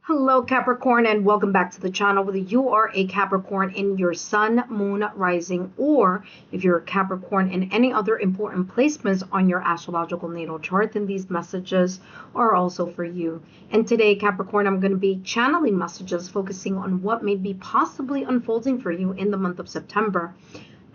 Hello Capricorn, and welcome back to the channel. Whether you are a Capricorn in your sun, moon, rising, or if you're a Capricorn in any other important placements on your astrological natal chart, then these messages are also for you. And today, Capricorn, I'm going to be channeling messages focusing on what may be possibly unfolding for you in the month of September.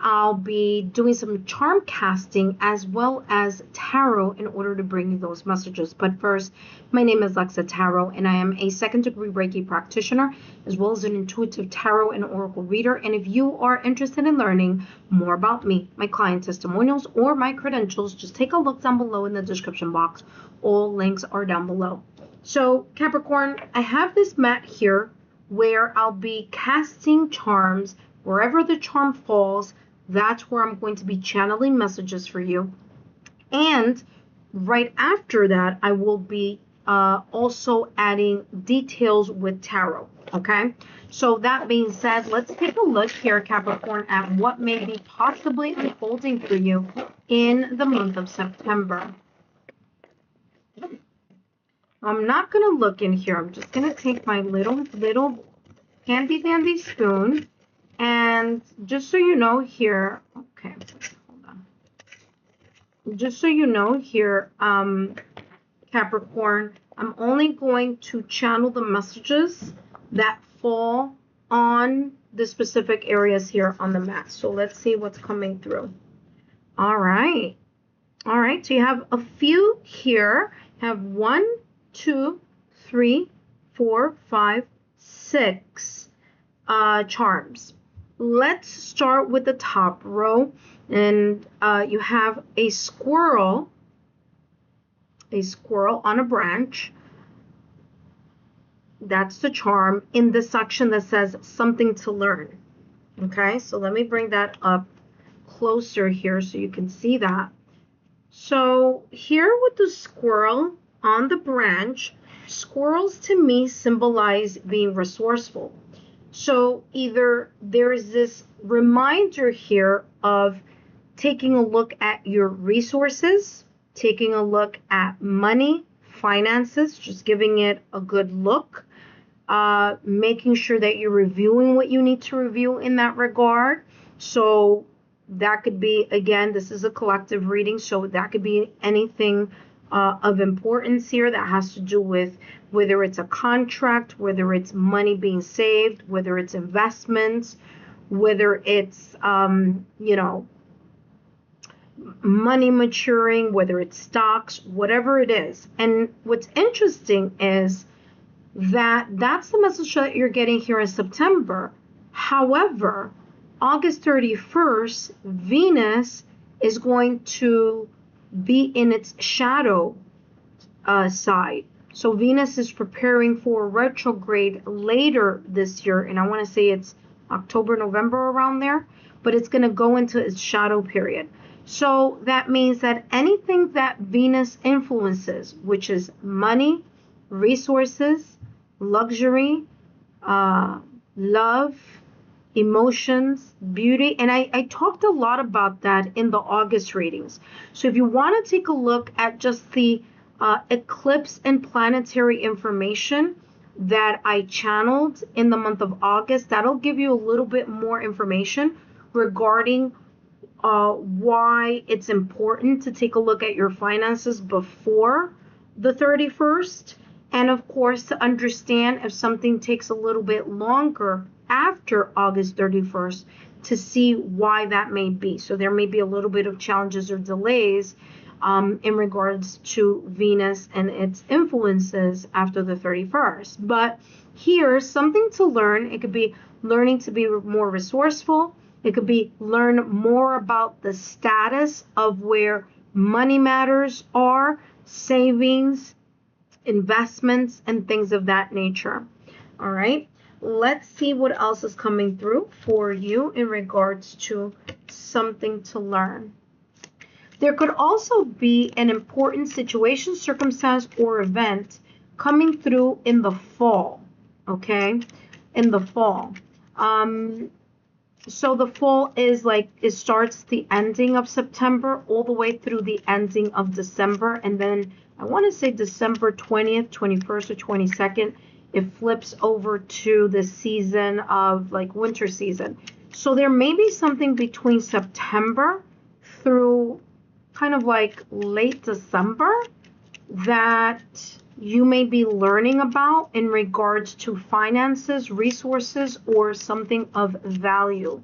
I'll be doing some charm casting as well as tarot in order to bring you those messages. But first, my name is Lexa Tarot, and I am a second-degree Reiki practitioner, as well as an intuitive tarot and oracle reader. And if you are interested in learning more about me, my client testimonials, or my credentials, just take a look down below in the description box. All links are down below. So, Capricorn, I have this mat here where I'll be casting charms. Wherever the charm falls, that's where I'm going to be channeling messages for you. And right after that, I will be also adding details with tarot. Okay, so that being said, let's take a look here, Capricorn, at what may be possibly unfolding for you in the month of September. I'm not going to look in here. I'm just going to take my little handy dandy spoon. And just so you know here, okay, hold on. Just so you know here, Capricorn, I'm only going to channel the messages that fall on the specific areas here on the mat. So let's see what's coming through. All right. All right. So you have a few here. You have 1, 2, 3, 4, 5, 6 charms. Let's start with the top row, and you have a squirrel on a branch. That's the charm in the section that says something to learn. Okay, so let me bring that up closer here so you can see that. So here with the squirrel on the branch, squirrels to me symbolize being resourceful. So either there is this reminder here of taking a look at your resources, taking a look at money, finances, just giving it a good look, making sure that you're reviewing what you need to review in that regard. So that could be, again, this is a collective reading, so that could be anything of importance here that has to do with whether it's a contract, whether it's money being saved, whether it's investments, whether it's, you know, money maturing, whether it's stocks, whatever it is. And what's interesting is that that's the message that you're getting here in September. However, August 31st, Venus is going to be in its shadow side. So Venus is preparing for retrograde later this year, and I want to say it's October, November, around there, but it's going to go into its shadow period. So that means that anything that Venus influences, which is money, resources, luxury, love, emotions, beauty, and I talked a lot about that in the August readings. So if you want to take a look at just the eclipse and planetary information that I channeled in the month of August, that'll give you a little bit more information regarding why it's important to take a look at your finances before the 31st, and of course to understand if something takes a little bit longer after August 31st to see why that may be. So there may be a little bit of challenges or delays in regards to Venus and its influences after the 31st. But here's something to learn. It could be learning to be more resourceful. It could be learn more about the status of where money matters are, savings, investments, and things of that nature. All right. Let's see what else is coming through for you in regards to something to learn. There could also be an important situation, circumstance, or event coming through in the fall, okay? In the fall. So the fall is like, it starts the ending of September all the way through the ending of December. And then I want to say December 20th, 21st, or 22nd it flips over to the season of like winter season. So there may be something between September through kind of like late December that you may be learning about in regards to finances, resources, or something of value.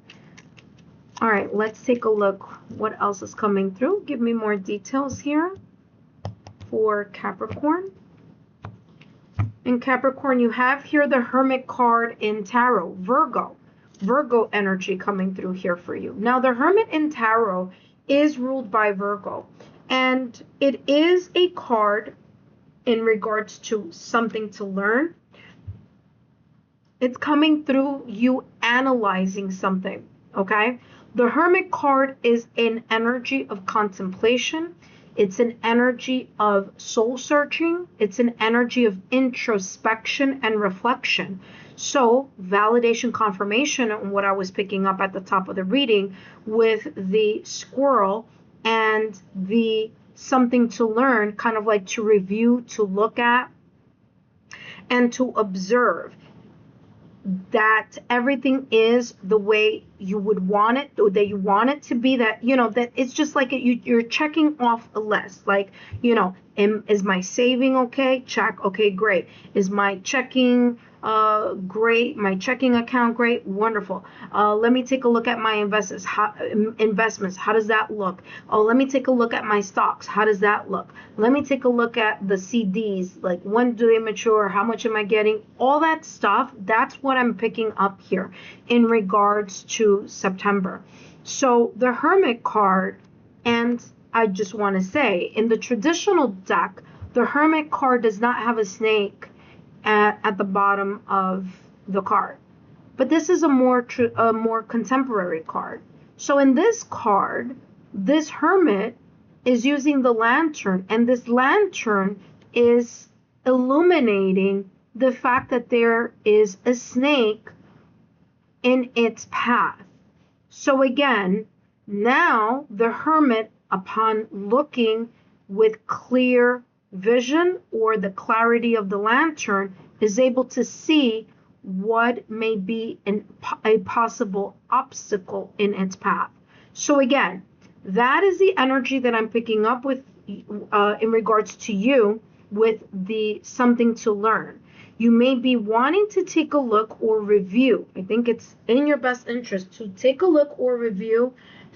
All right, let's take a look what else is coming through. Give me more details here for Capricorn. In Capricorn, you have here the Hermit card in Tarot, Virgo energy coming through here for you. Now, the Hermit in Tarot is ruled by Virgo, and it is a card in regards to something to learn. It's coming through you analyzing something, okay? The Hermit card is an energy of contemplation. It's an energy of soul searching. It's an energy of introspection and reflection. So validation, confirmation, and what I was picking up at the top of the reading with the squirrel and the something to learn, kind of like to review, to look at, and to observe that everything is the way you would want it, or that you want it to be, that, you know, that it's just like you're checking off a list. Like, you know, is my saving okay? Check. Okay, great. Is my checking great? My checking account great? Wonderful. Let me take a look at my investments. How does that look? Oh, let me take a look at my stocks. How does that look? Let me take a look at the CDs. Like, when do they mature? How much am I getting? All that stuff. That's what I'm picking up here in regards to September. So the Hermit card, and I just want to say, in the traditional deck, the Hermit card does not have a snake at the bottom of the card. But this is a more contemporary card. So in this card, this Hermit is using the lantern, and this lantern is illuminating the fact that there is a snake in its path. So again, now the Hermit, upon looking with clear vision or the clarity of the lantern, is able to see what may be a possible obstacle in its path. So again, that is the energy that I'm picking up with in regards to you with the something to learn. You may be wanting to take a look or review. I think it's in your best interest to take a look or review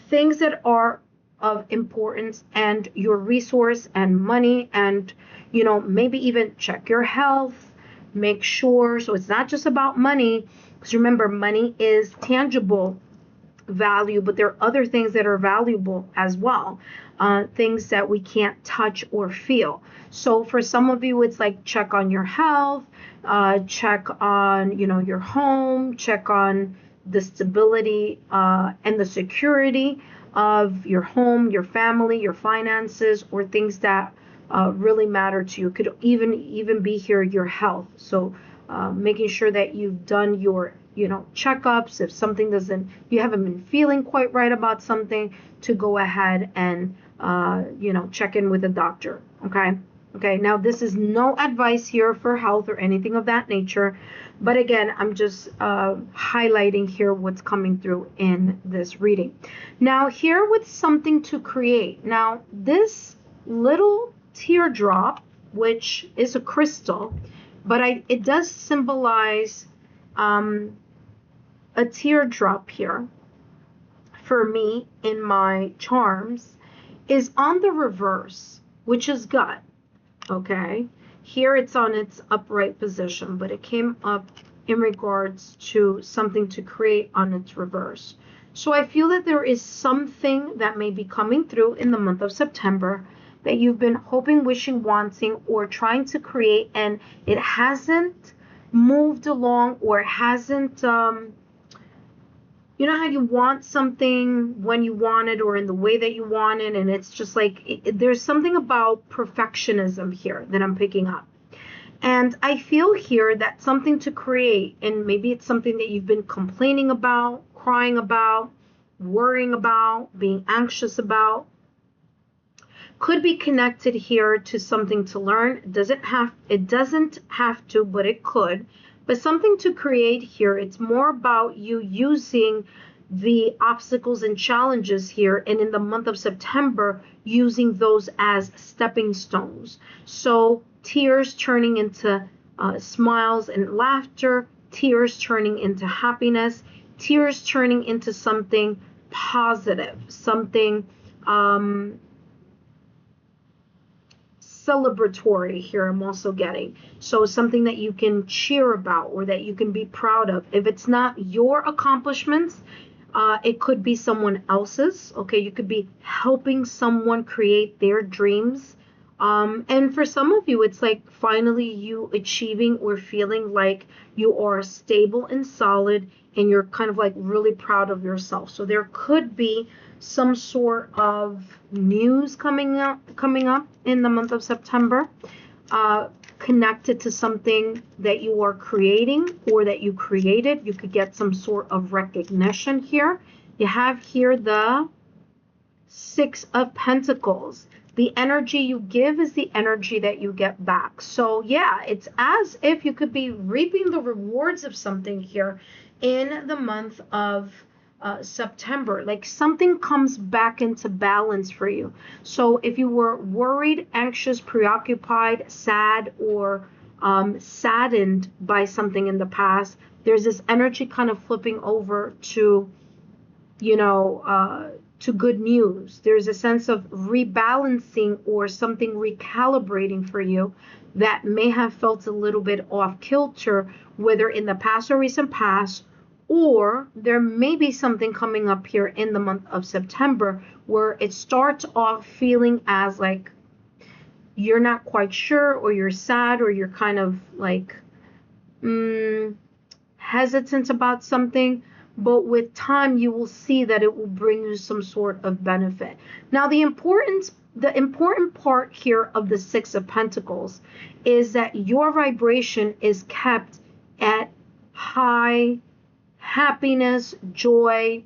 things that are of importance and your resource and money, and, you know, maybe even check your health, make sure. So it's not just about money, because remember, money is tangible value, but there are other things that are valuable as well, things that we can't touch or feel. So for some of you, it's like check on your health, check on, you know, your home, check on the stability and the security of your home, your family, your finances, or things that really matter to you. It could even be here your health. So making sure that you've done your, you know, checkups. If something you haven't been feeling quite right about something, to go ahead and you know, check in with a doctor. Okay, now this is no advice here for health or anything of that nature, but again, I'm just highlighting here what's coming through in this reading. Now here with something to create. Now this little teardrop, which is a crystal, but it does symbolize a teardrop here for me in my charms, is on the reverse, which is good. Okay, here it's on its upright position, but it came up in regards to something to create on its reverse. So I feel that there is something that may be coming through in the month of September that you've been hoping, wishing, wanting, or trying to create, and it hasn't moved along, or hasn't, you know how you want something when you want it, or in the way that you want it, and it's just like, there's something about perfectionism here that I'm picking up. And I feel here that something to create, and maybe it's something that you've been complaining about, crying about, worrying about, being anxious about. Could be connected here to something to learn. It doesn't have to, but it could. But something to create here. It's more about you using the obstacles and challenges here, and in the month of September, using those as stepping stones. So tears turning into smiles and laughter, tears turning into happiness, tears turning into something positive, something celebratory here I'm also getting. So something that you can cheer about or that you can be proud of. If it's not your accomplishments, it could be someone else's. Okay, you could be helping someone create their dreams. And for some of you, it's like finally you achieving or feeling like you are stable and solid and you're kind of like really proud of yourself. So there could be some sort of news coming up in the month of September, connected to something that you are creating or that you created. You could get some sort of recognition here. You have here the Six of Pentacles. The energy you give is the energy that you get back. So yeah, it's as if you could be reaping the rewards of something here in the month of September. Like something comes back into balance for you. So if you were worried, anxious, preoccupied, sad, or saddened by something in the past, there's this energy kind of flipping over to, to good news. There's a sense of rebalancing or something recalibrating for you that may have felt a little bit off kilter, whether in the past or recent past, or there may be something coming up here in the month of September where it starts off feeling as like you're not quite sure, or you're sad, or you're kind of like hesitant about something. But with time, you will see that it will bring you some sort of benefit. Now, the important part here of the Six of Pentacles is that your vibration is kept at high happiness, joy,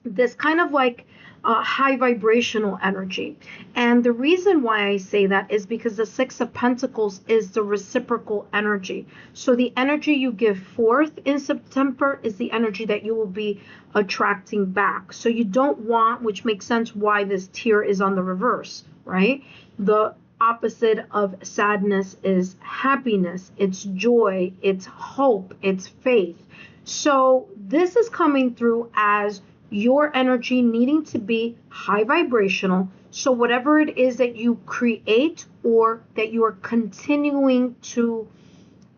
this kind of like high vibrational energy. And the reason why I say that is because the Six of Pentacles is the reciprocal energy. So the energy you give forth in September is the energy that you will be attracting back. So you don't want, which makes sense why this tear is on the reverse, right? The opposite of sadness is happiness, it's joy, it's hope, it's faith. So this is coming through as your energy needing to be high vibrational. So whatever it is that you create or that you are continuing to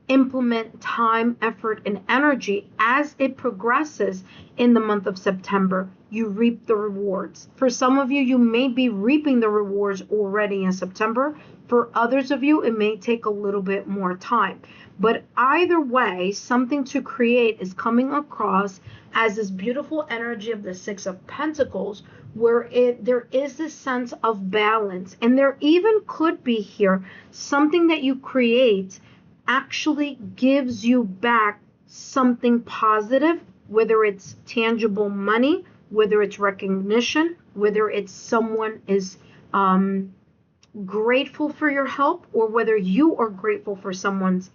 implement time, effort, and energy, as it progresses in the month of September, you reap the rewards. For some of you, you may be reaping the rewards already in September. For others of you, it may take a little bit more time. But either way, something to create is coming across as this beautiful energy of the Six of Pentacles, where there is this sense of balance. And there even could be here something that you create actually gives you back something positive, whether it's tangible money, whether it's recognition, whether it's someone is grateful for your help, or whether you are grateful for someone's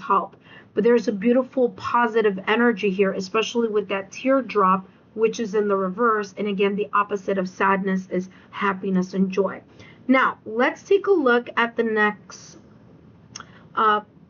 help. But there's a beautiful positive energy here, especially with that teardrop, which is in the reverse. And again, the opposite of sadness is happiness and joy. Now, let's take a look at the next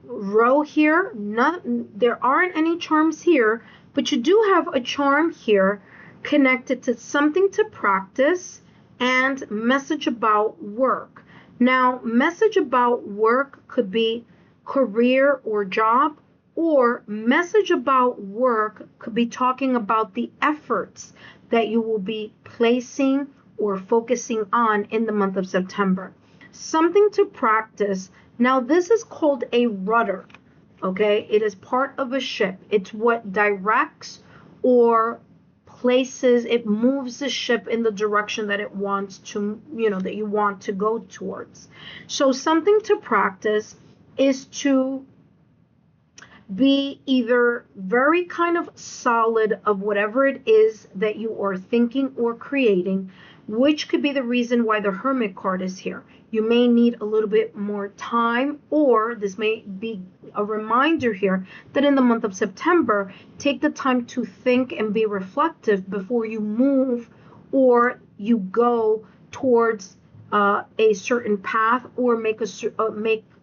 row here. There aren't any charms here, but you do have a charm here connected to something to practice and message about work. Now, message about work could be career or job, or message about work could be talking about the efforts that you will be placing or focusing on in the month of September. Something to practice. Now, this is called a rudder, okay? It is part of a ship. It's what directs or places, it moves the ship in the direction that it wants to, that you want to go towards. So something to practice is to be either very kind of solid of whatever it is that you are thinking or creating, which could be the reason why the Hermit card is here. You may need a little bit more time, or this may be a reminder here that in the month of September, take the time to think and be reflective before you move or you go towards a certain path or make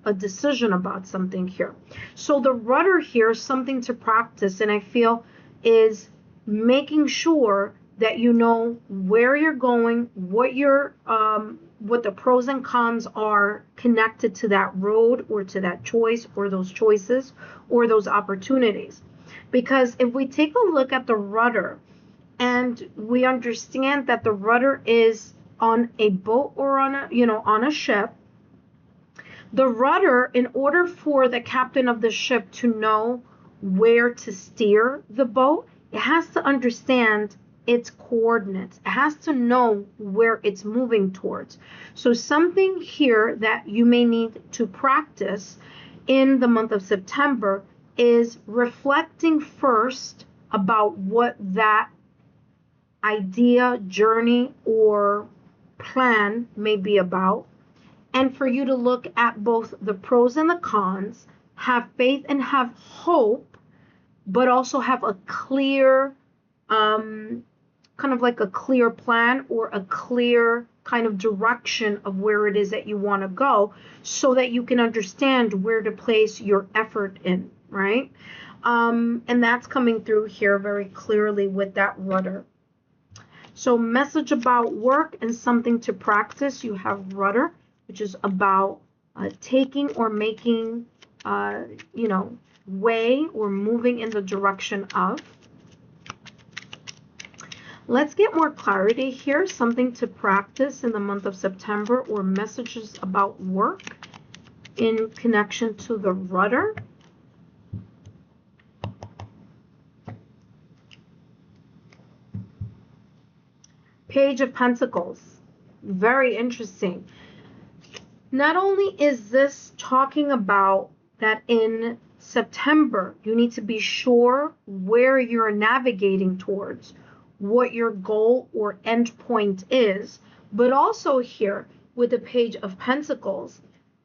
a decision about something here. So the rudder here is something to practice, and I feel is making sure that you know where you're going, what the pros and cons are connected to that road or to that choice or those choices or those opportunities. Because if we take a look at the rudder and we understand that the rudder is on a boat or on a ship, the rudder, in order for the captain of the ship to know where to steer the boat, it has to understand its coordinates. It has to know where it's moving towards. So something here that you may need to practice in the month of September is reflecting first about what that idea, journey, or plan may be about, and for you to look at both the pros and the cons, have faith and have hope, but also have a clear kind of like a clear plan or a clear kind of direction of where it is that you want to go, so that you can understand where to place your effort in, right? And that's coming through here very clearly with that rudder. So message about work and something to practice, you have rudder, which is about taking or making, way or moving in the direction of. Let's get more clarity here, something to practice in the month of September, or messages about work in connection to the rudder. Page of Pentacles, very interesting. Not only is this talking about that in September, you need to be sure where you're navigating towards, what your goal or end point is, but also here with the Page of Pentacles,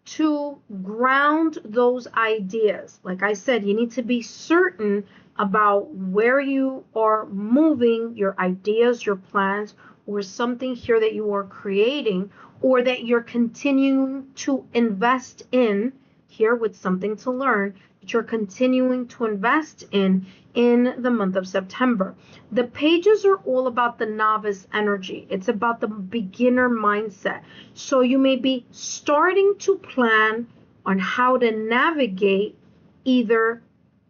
to ground those ideas. Like I said, you need to be certain about where you are moving, your ideas, your plans, or something here that you are creating, or that you're continuing to invest in here with something to learn, that you're continuing to invest in the month of September. The pages are all about the novice energy. It's about the beginner mindset. So you may be starting to plan on how to navigate either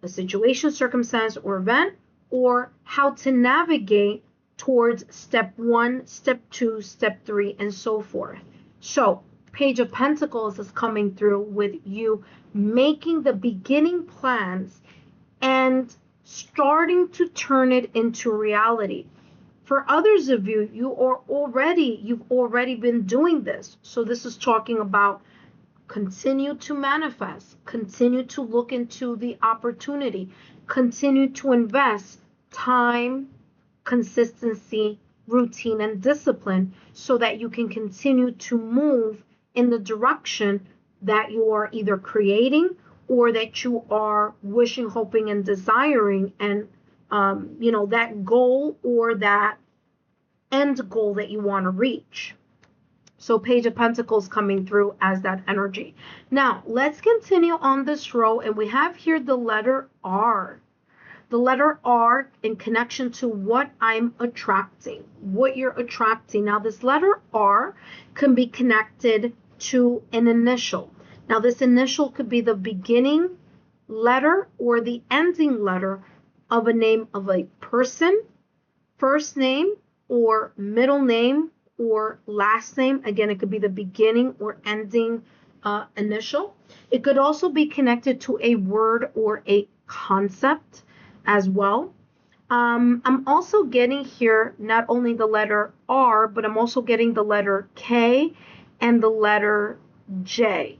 a situation, circumstance, or event, or how to navigate towards step 1, step 2, step 3, and so forth. So Page of Pentacles is coming through with you making the beginning plans and starting to turn it into reality. For others of you, you've already been doing this. So this is talking about continue to manifest, continue to look into the opportunity, continue to invest time, consistency, routine, and discipline, so that you can continue to move in the direction that you are either creating or that you are wishing, hoping, and desiring, and that goal or that end goal that you want to reach. So Page of Pentacles coming through as that energy. Now let's continue on this row, and we have here the letter R. The letter R in connection to what I'm attracting, what you're attracting. Now this letter R can be connected to an initial. Now this initial could be the beginning letter or the ending letter of a name of a person, first name or middle name or last name. Again, it could be the beginning or ending initial. It could also be connected to a word or a concept as well. I'm also getting here not only the letter R, but I'm also getting the letter K and the letter J.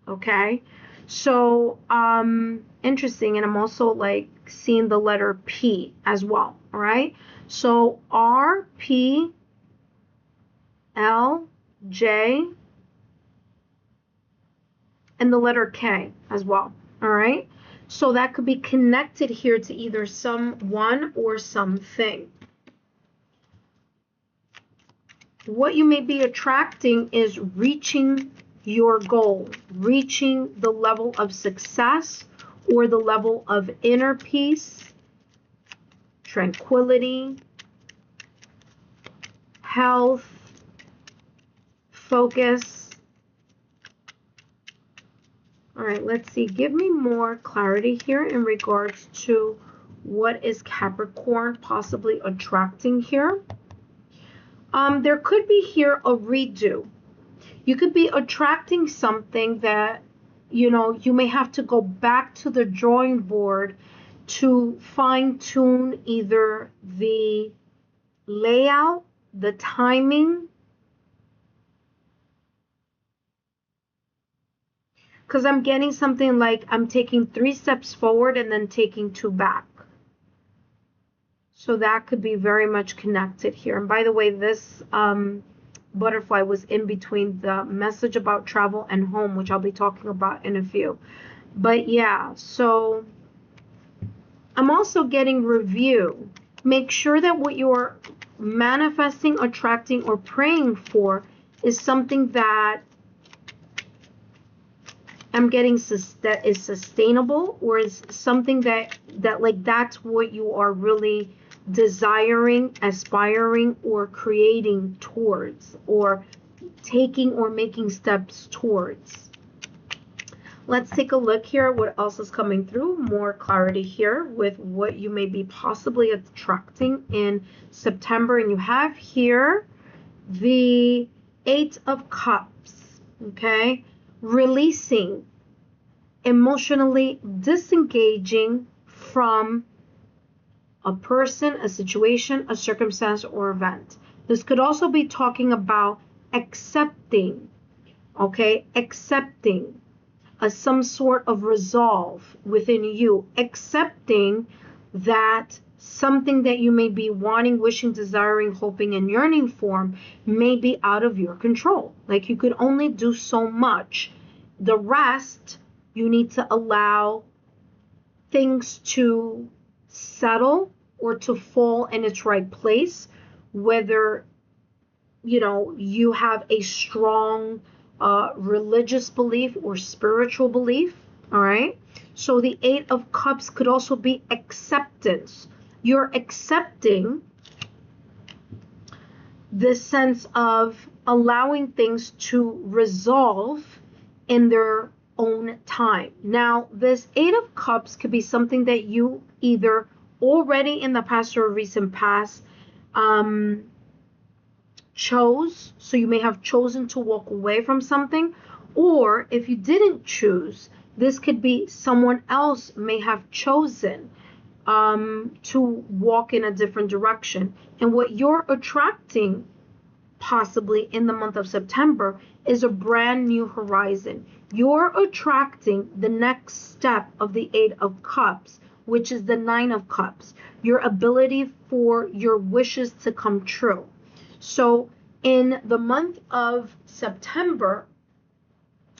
Okay, so interesting. And I'm also like seeing the letter P as well. All right, so R, P, L, J, and the letter K as well. All right. So that could be connected here to either someone or something. What you may be attracting is reaching your goal, reaching the level of success or the level of inner peace, tranquility, health, focus. All right, let's see. Give me more clarity here in regards to what is Capricorn possibly attracting here. There could be here a redo. You could be attracting something that, you may have to go back to the drawing board to fine tune either the layout, the timing, because I'm getting something like I'm taking 3 steps forward and then taking 2 back. So that could be very much connected here. And by the way, this butterfly was in between the message about travel and home, which I'll be talking about in a few. But yeah, so I'm also getting review. Make sure that what you're manifesting, attracting, or praying for is something that I'm getting that is sustainable, or is something that like that's what you are really desiring, aspiring, or creating towards, or taking or making steps towards. Let's take a look here at what else is coming through. More clarity here with what you may be possibly attracting in September. And you have here the 8 of Cups, okay? Releasing, emotionally disengaging from a person, a situation, a circumstance, or event. This could also be talking about accepting, okay? Accepting some sort of resolve within you, accepting that something that you may be wanting, wishing, desiring, hoping, and yearning for may be out of your control. Like you could only do so much. The rest, you need to allow things to settle or to fall in its right place, whether you have a strong religious belief or spiritual belief. All right, so the 8 of Cups could also be acceptance. You're accepting this sense of allowing things to resolve in their own time. Now, this 8 of Cups could be something that you either already in the past or recent past chose. So you may have chosen to walk away from something, or if you didn't choose, this could be someone else may have chosen to walk in a different direction. And what you're attracting possibly in the month of September is a brand new horizon. You're attracting the next step of the 8 of Cups, which is the 9 of Cups, your ability for your wishes to come true. So in the month of September,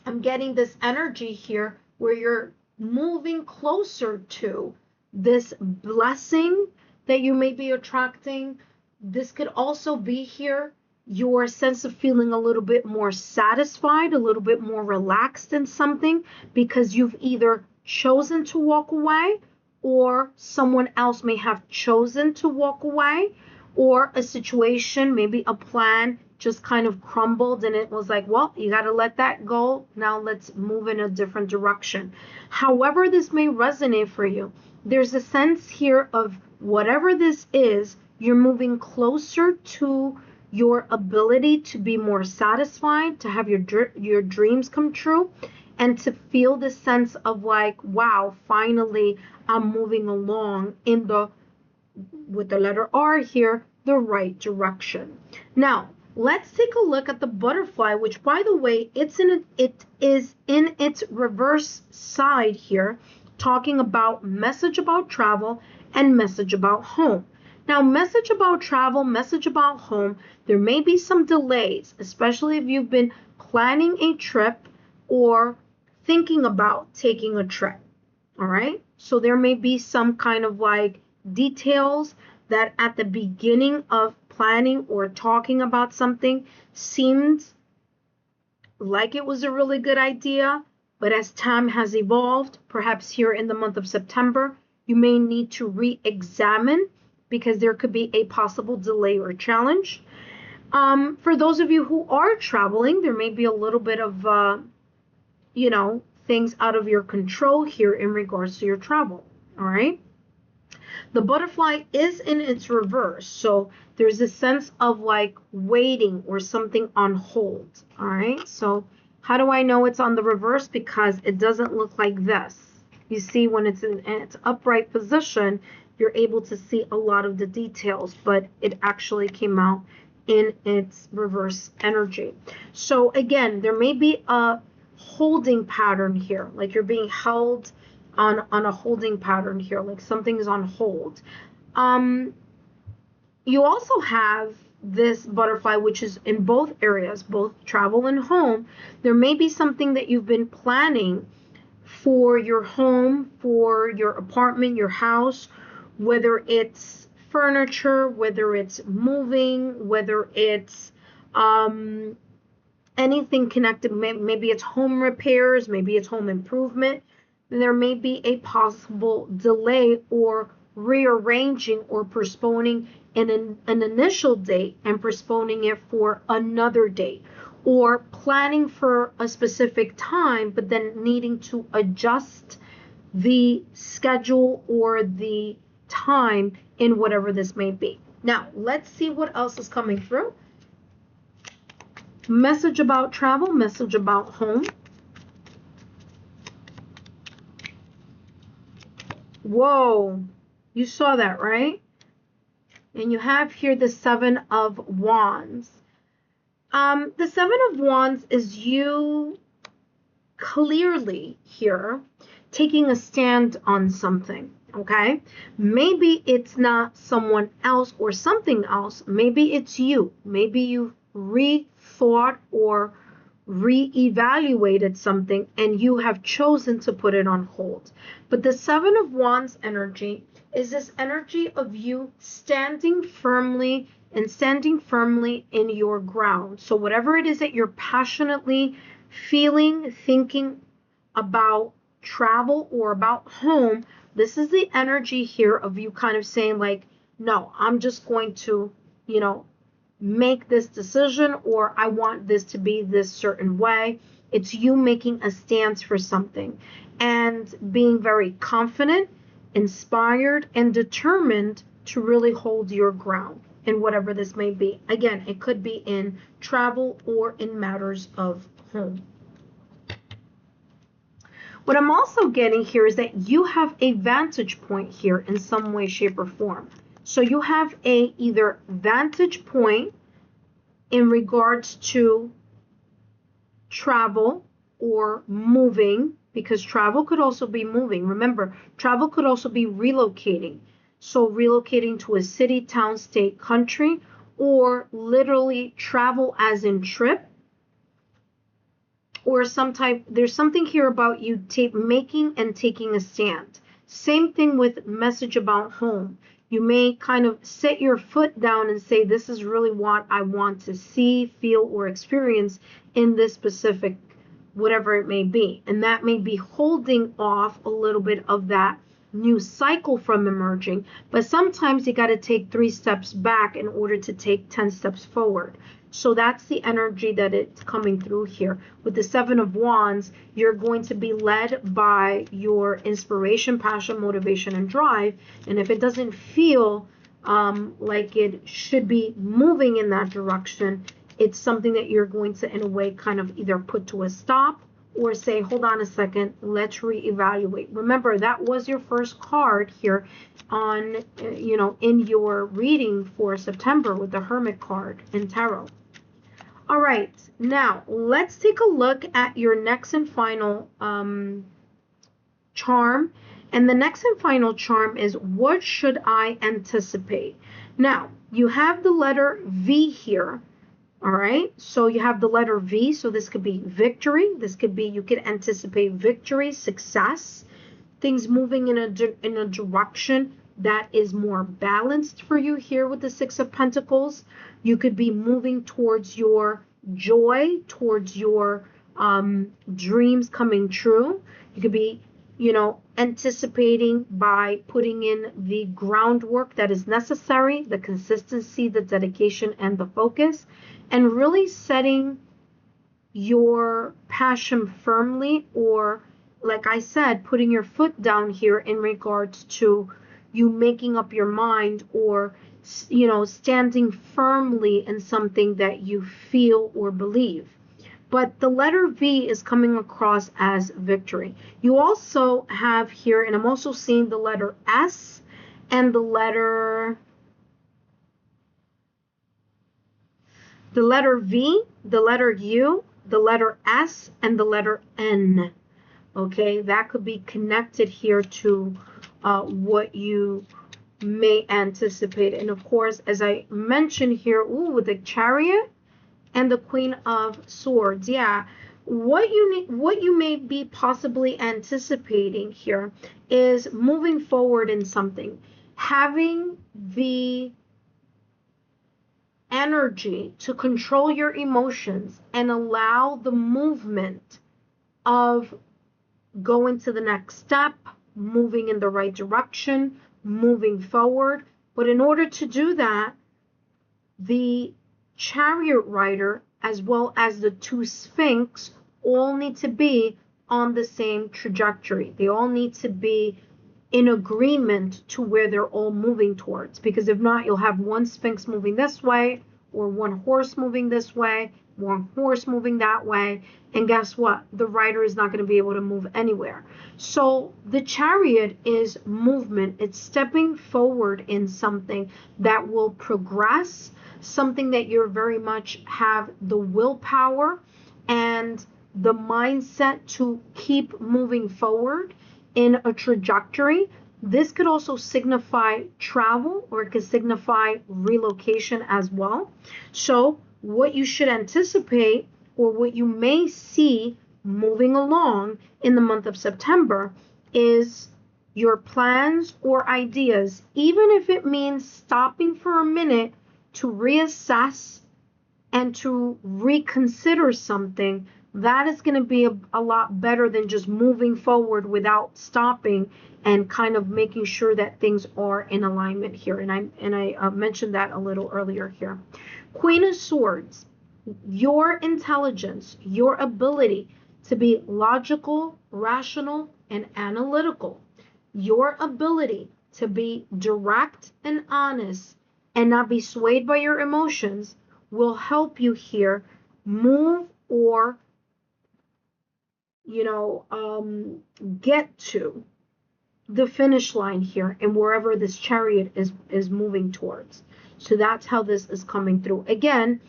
I'm getting this energy here where you're moving closer to this blessing that you may be attracting. This could also be here your sense of feeling a little bit more satisfied, a little bit more relaxed in something, because you've either chosen to walk away, or someone else may have chosen to walk away, or a situation, maybe a plan just kind of crumbled and it was like, well, you got to let that go. Now let's move in a different direction. However this may resonate for you, there's a sense here of whatever this is, you're moving closer to your ability to be more satisfied, to have your dreams come true, and to feel this sense of like, wow, finally I'm moving along in with the letter R here, the right direction. Now, let's take a look at the butterfly, which by the way, it is in its reverse side here, talking about message about travel and message about home. Now, message about travel, message about home. There may be some delays, especially if you've been planning a trip or thinking about taking a trip. All right. So there may be some kind of like details that at the beginning of planning or talking about something seemed like it was a really good idea, but as time has evolved, perhaps here in the month of September, you may need to re-examine because there could be a possible delay or challenge. For those of you who are traveling, there may be a little bit of, things out of your control here in regards to your travel. All right. The butterfly is in its reverse. So there's a sense of like waiting or something on hold. All right. So how do I know it's on the reverse? Because it doesn't look like this. You see, when it's in its upright position, you're able to see a lot of the details, but it actually came out in its reverse energy. So again, there may be a holding pattern here, like you're being held on a holding pattern here, like something is on hold. You also have this butterfly, which is in both areas, both travel and home. There may be something that you've been planning for your home, for your apartment, your house, whether it's furniture, whether it's moving, whether it's anything connected. Maybe it's home repairs, maybe it's home improvement. There may be a possible delay or rearranging or postponing an initial date and postponing it for another date, or planning for a specific time, but then needing to adjust the schedule or the time in whatever this may be. Now, let's see what else is coming through. Message about travel, message about home. Whoa, you saw that, right? And you have here the Seven of Wands. The Seven of Wands is you clearly here taking a stand on something, okay? Maybe it's not someone else or something else. Maybe it's you. Maybe you've rethought or reevaluated something and you have chosen to put it on hold. But the Seven of Wands energy is this energy of you standing firmly in your ground. So whatever it is that you're passionately feeling, thinking about travel or about home, this is the energy here of you kind of saying like, no, I'm just going to, make this decision, or I want this to be this certain way. It's you making a stance for something and being very confident, inspired, and determined to really hold your ground in whatever this may be. Again, it could be in travel or in matters of home. What I'm also getting here is that you have a vantage point here in some way, shape, or form. So you have a either vantage point in regards to travel or moving, because travel could also be moving. Remember, travel could also be relocating. So relocating to a city, town, state, country, or literally travel as in trip, or there's something here about you making and taking a stand. Same thing with message about home. You may kind of set your foot down and say, this is really what I want to see, feel, or experience in this specific, whatever it may be. And that may be holding off a little bit of that new cycle from emerging. But sometimes you got to take 3 steps back in order to take 10 steps forward. So that's the energy that it's coming through here. With the Seven of Wands, you're going to be led by your inspiration, passion, motivation, and drive. And if it doesn't feel like it should be moving in that direction, it's something that you're going to, in a way, kind of either put to a stop or say, hold on a second, let's reevaluate. Remember, that was your first card here on, in your reading for September with the Hermit card in Tarot. All right, now let's take a look at your next and final charm. And the next and final charm is, what should I anticipate? Now, you have the letter V here. All right, so you have the letter V, so this could be victory. This could be, you could anticipate victory, success, things moving in a direction that is more balanced for you here with the Six of Pentacles. You could be moving towards your joy, towards your dreams coming true. You could be, you know, anticipating by putting in the groundwork that is necessary, the consistency, the dedication, and the focus, and really setting your passion firmly, or like I said, putting your foot down here in regards to you making up your mind, or, you know, standing firmly in something that you feel or believe. But the letter V is coming across as victory. You also have here, and I'm also seeing the letter S and the letter V, the letter U, the letter S, and the letter N. Okay, that could be connected here to what you may anticipate. And of course, as I mentioned here, with the Chariot and the Queen of Swords, yeah, what you may be possibly anticipating here is moving forward in something, having the energy to control your emotions and allow the movement of going to the next step, moving in the right direction, moving forward. But in order to do that, the Chariot rider as well as the two Sphinx all need to be on the same trajectory. They all need to be in agreement to where they're all moving towards, because if not, you'll have one Sphinx moving this way, or one horse moving this way, one horse moving that way, and guess what? The rider is not going to be able to move anywhere. So the Chariot is movement. It's stepping forward in something that will progress, something that you're very much have the willpower and the mindset to keep moving forward in a trajectory. This could also signify travel, or it could signify relocation as well. So what you should anticipate, or what you may see moving along in the month of September, is your plans or ideas, even if it means stopping for a minute to reassess and to reconsider something. That is going to be a lot better than just moving forward without stopping and kind of making sure that things are in alignment here. And I mentioned that a little earlier here. Queen of Swords, your intelligence, your ability to be logical, rational, and analytical, your ability to be direct and honest and not be swayed by your emotions will help you here move, or get to the finish line here and wherever this Chariot is moving towards. So that's how this is coming through. Again,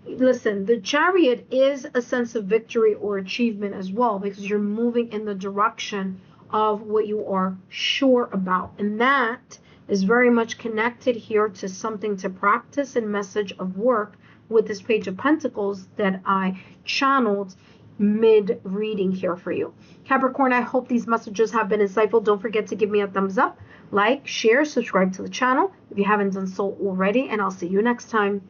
listen, the Chariot is a sense of victory or achievement as well, because you're moving in the direction of what you are sure about, and that is very much connected here to something to practice and message of work with this Page of Pentacles that I channeled mid-reading here for you. Capricorn, I hope these messages have been insightful. Don't forget to give me a thumbs up, like, share, subscribe to the channel if you haven't done so already, and I'll see you next time.